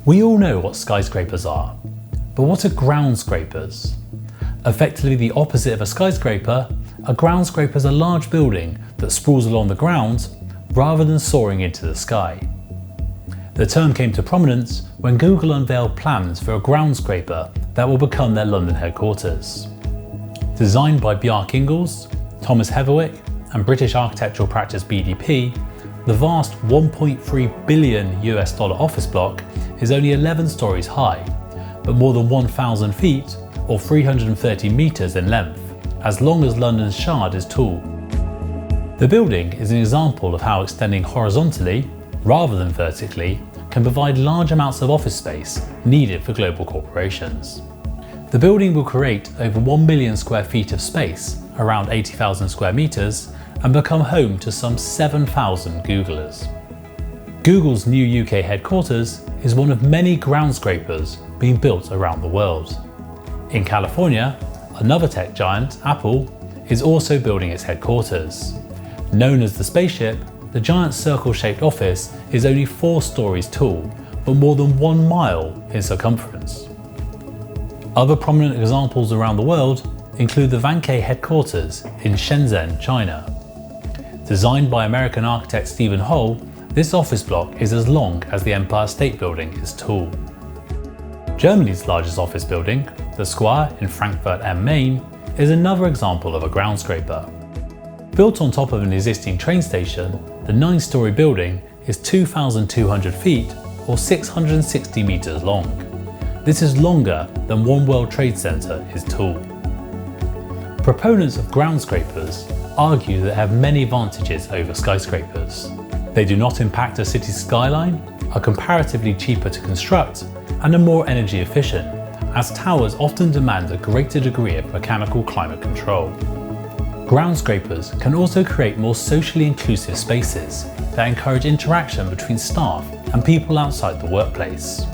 We all know what skyscrapers are, but what are groundscrapers? Effectively the opposite of a skyscraper, a groundscraper is a large building that sprawls along the ground rather than soaring into the sky. The term came to prominence when Google unveiled plans for a groundscraper that will become their London headquarters. Designed by Bjarke Ingels, Thomas Heatherwick and British architectural practice BDP, the vast $1.3 billion office block is only 11 stories high, but more than 1,000 feet or 330 metres in length, as long as London's Shard is tall. The building is an example of how extending horizontally, rather than vertically, can provide large amounts of office space needed for global corporations. The building will create over 1 million square feet of space, around 80,000 square metres, and become home to some 7,000 Googlers. Google's new UK headquarters is one of many groundscrapers being built around the world. In California, another tech giant, Apple, is also building its headquarters. Known as the Spaceship, the giant circle-shaped office is only 4 stories tall, but more than 1 mile in circumference. Other prominent examples around the world include the Vanke headquarters in Shenzhen, China. Designed by American architect Stephen Hull, this office block is as long as the Empire State Building is tall. Germany's largest office building, the Square in Frankfurt am Main, is another example of a groundscraper. Built on top of an existing train station, the 9-story building is 2,200 feet or 660 metres long. This is longer than One World Trade Center is tall. Proponents of groundscrapers argue that they have many advantages over skyscrapers. They do not impact a city's skyline, are comparatively cheaper to construct, and are more energy efficient, as towers often demand a greater degree of mechanical climate control. Groundscrapers can also create more socially inclusive spaces that encourage interaction between staff and people outside the workplace.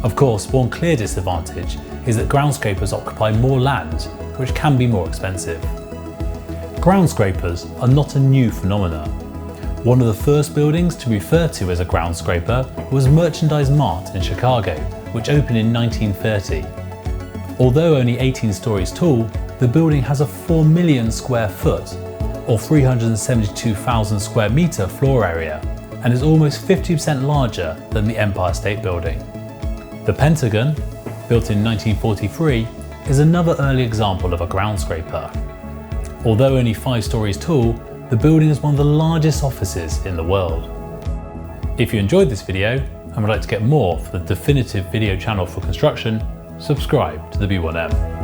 Of course, one clear disadvantage is that groundscrapers occupy more land, which can be more expensive. Groundscrapers are not a new phenomenon. One of the first buildings to be referred to as a groundscraper was Merchandise Mart in Chicago, which opened in 1930. Although only 18 stories tall, the building has a 4 million square foot or 372,000 square metre floor area and is almost 50% larger than the Empire State Building. The Pentagon, built in 1943, is another early example of a groundscraper. Although only 5 stories tall, the building is one of the largest offices in the world. If you enjoyed this video and would like to get more from the definitive video channel for construction, subscribe to the B1M.